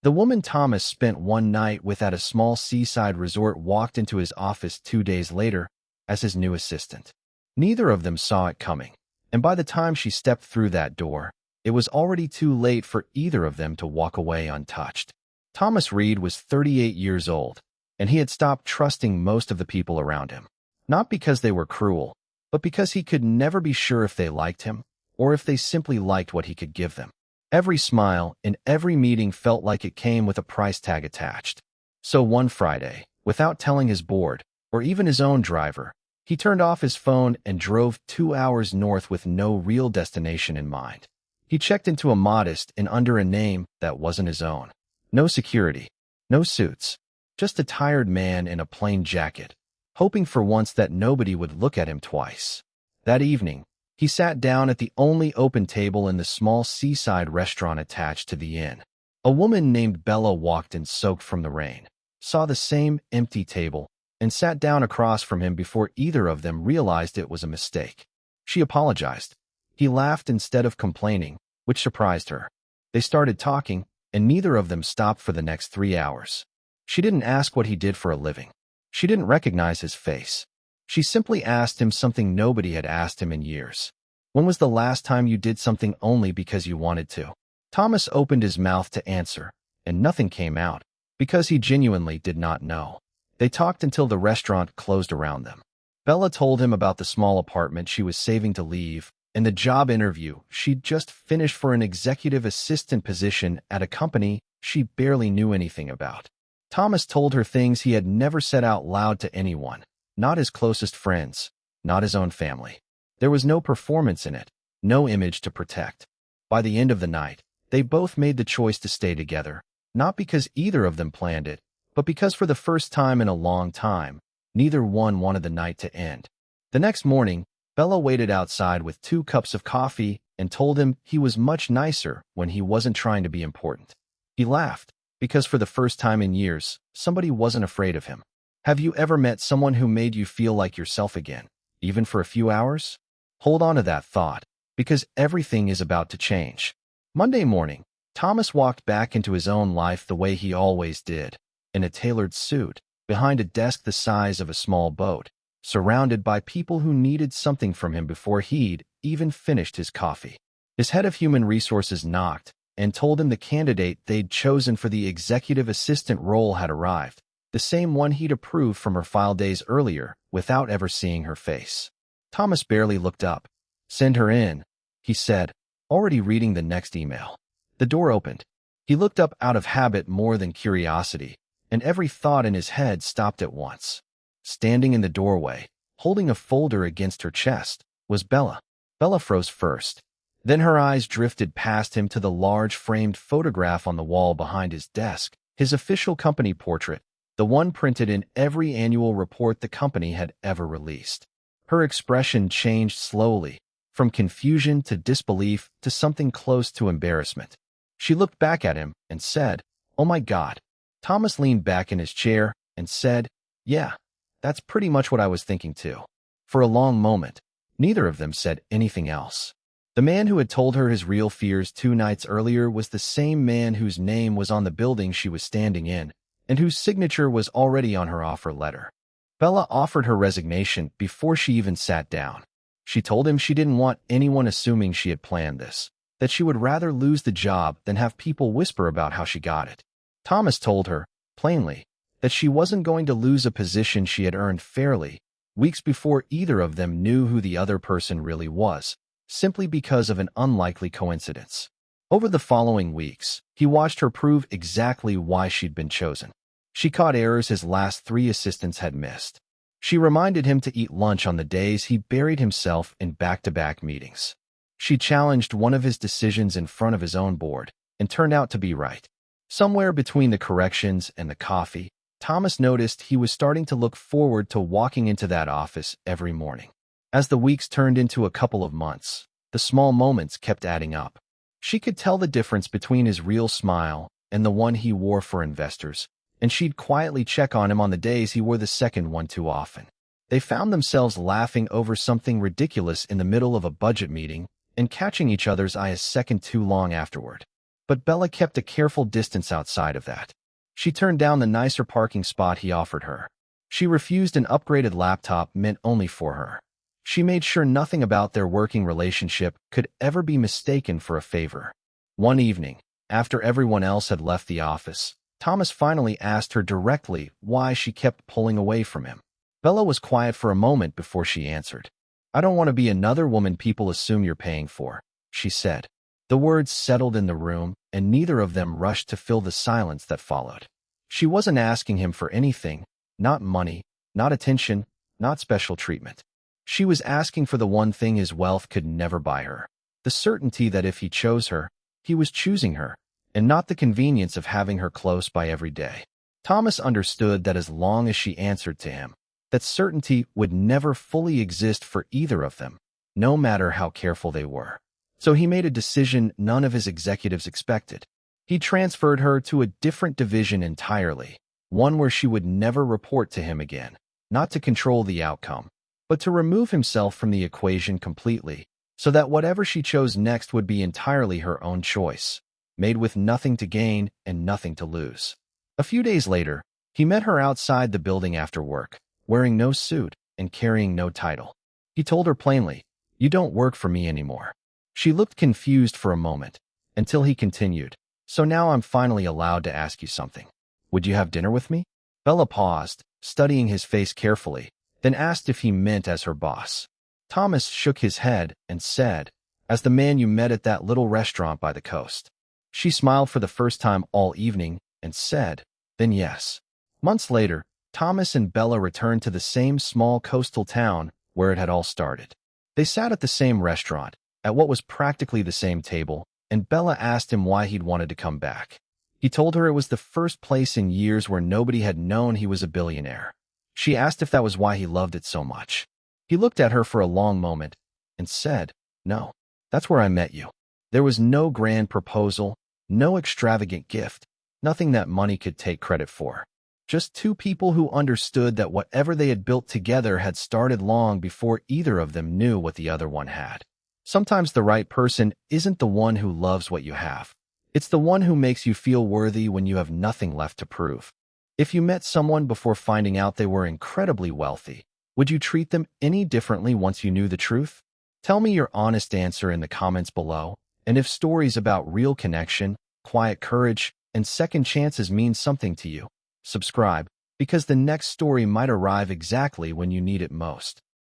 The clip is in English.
The woman Thomas spent one night with at a small seaside resort walked into his office 2 days later as his new assistant. Neither of them saw it coming, and by the time she stepped through that door, it was already too late for either of them to walk away untouched. Thomas Reed was 38 years old, and he had stopped trusting most of the people around him, not because they were cruel, but because he could never be sure if they liked him or if they simply liked what he could give them. Every smile in every meeting felt like it came with a price tag attached. So one Friday, without telling his board or even his own driver, he turned off his phone and drove 2 hours north with no real destination in mind. He checked into a modest inn under a name that wasn't his own. No security, no suits, just a tired man in a plain jacket, hoping for once that nobody would look at him twice. That evening, he sat down at the only open table in the small seaside restaurant attached to the inn. A woman named Bella walked in soaked from the rain, saw the same empty table, and sat down across from him before either of them realized it was a mistake. She apologized. He laughed instead of complaining, which surprised her. They started talking, and neither of them stopped for the next 3 hours. She didn't ask what he did for a living. She didn't recognize his face. She simply asked him something nobody had asked him in years. When was the last time you did something only because you wanted to? Thomas opened his mouth to answer, and nothing came out, because he genuinely did not know. They talked until the restaurant closed around them. Bella told him about the small apartment she was saving to leave and the job interview she'd just finished for an executive assistant position at a company she barely knew anything about. Thomas told her things he had never said out loud to anyone, not his closest friends, not his own family. There was no performance in it, no image to protect. By the end of the night, they both made the choice to stay together, not because either of them planned it, but because for the first time in a long time, neither one wanted the night to end. The next morning, Bella waited outside with 2 cups of coffee and told him he was much nicer when he wasn't trying to be important. He laughed, because for the first time in years, somebody wasn't afraid of him. Have you ever met someone who made you feel like yourself again, even for a few hours? Hold on to that thought, because everything is about to change. Monday morning, Thomas walked back into his own life the way he always did, in a tailored suit, behind a desk the size of a small boat, surrounded by people who needed something from him before he'd even finished his coffee. His head of human resources knocked and told him the candidate they'd chosen for the executive assistant role had arrived, the same one he'd approved from her file days earlier without ever seeing her face. Thomas barely looked up. "Send her in," he said, already reading the next email. The door opened. He looked up out of habit more than curiosity, and every thought in his head stopped at once. Standing in the doorway, holding a folder against her chest, was Bella. Bella froze first. Then her eyes drifted past him to the large framed photograph on the wall behind his desk, his official company portrait, the one printed in every annual report the company had ever released. Her expression changed slowly, from confusion to disbelief to something close to embarrassment. She looked back at him and said, "Oh my God." Thomas leaned back in his chair and said, "Yeah, that's pretty much what I was thinking too." For a long moment, neither of them said anything else. The man who had told her his real fears 2 nights earlier was the same man whose name was on the building she was standing in, and whose signature was already on her offer letter. Bella offered her resignation before she even sat down. She told him she didn't want anyone assuming she had planned this, that she would rather lose the job than have people whisper about how she got it. Thomas told her, plainly, that she wasn't going to lose a position she had earned fairly, weeks before either of them knew who the other person really was, simply because of an unlikely coincidence. Over the following weeks, he watched her prove exactly why she'd been chosen. She caught errors his last 3 assistants had missed. She reminded him to eat lunch on the days he buried himself in back-to-back meetings. She challenged one of his decisions in front of his own board, and turned out to be right. Somewhere between the corrections and the coffee, Thomas noticed he was starting to look forward to walking into that office every morning. As the weeks turned into a couple of months, the small moments kept adding up. She could tell the difference between his real smile and the one he wore for investors, and she'd quietly check on him on the days he wore the second one too often. They found themselves laughing over something ridiculous in the middle of a budget meeting and catching each other's eye a second too long afterward. but Bella kept a careful distance outside of that. She turned down the nicer parking spot he offered her. She refused an upgraded laptop meant only for her. She made sure nothing about their working relationship could ever be mistaken for a favor. One evening, after everyone else had left the office, Thomas finally asked her directly why she kept pulling away from him. Bella was quiet for a moment before she answered. "I don't want to be another woman people assume you're paying for," she said. The words settled in the room, and neither of them rushed to fill the silence that followed. She wasn't asking him for anything, not money, not attention, not special treatment. She was asking for the one thing his wealth could never buy her, the certainty that if he chose her, he was choosing her, and not the convenience of having her close by every day. Thomas understood that as long as she answered to him, that certainty would never fully exist for either of them, no matter how careful they were. So he made a decision none of his executives expected. He transferred her to a different division entirely, one where she would never report to him again, not to control the outcome, but to remove himself from the equation completely, so that whatever she chose next would be entirely her own choice, made with nothing to gain and nothing to lose. A few days later, he met her outside the building after work, wearing no suit and carrying no title. He told her plainly, "You don't work for me anymore." She looked confused for a moment, until he continued, "So now I'm finally allowed to ask you something. Would you have dinner with me?" Bella paused, studying his face carefully, then asked if he meant as her boss. Thomas shook his head and said, "As the man you met at that little restaurant by the coast." She smiled for the first time all evening and said, "Then yes." Months later, Thomas and Bella returned to the same small coastal town where it had all started. They sat at the same restaurant, at what was practically the same table, and Bella asked him why he'd wanted to come back. He told her it was the first place in years where nobody had known he was a billionaire. She asked if that was why he loved it so much. He looked at her for a long moment and said, "No, that's where I met you." There was no grand proposal, no extravagant gift, nothing that money could take credit for. Just two people who understood that whatever they had built together had started long before either of them knew what the other one had. Sometimes the right person isn't the one who loves what you have. It's the one who makes you feel worthy when you have nothing left to prove. If you met someone before finding out they were incredibly wealthy, would you treat them any differently once you knew the truth? Tell me your honest answer in the comments below, and if stories about real connection, quiet courage, and second chances mean something to you, subscribe, because the next story might arrive exactly when you need it most.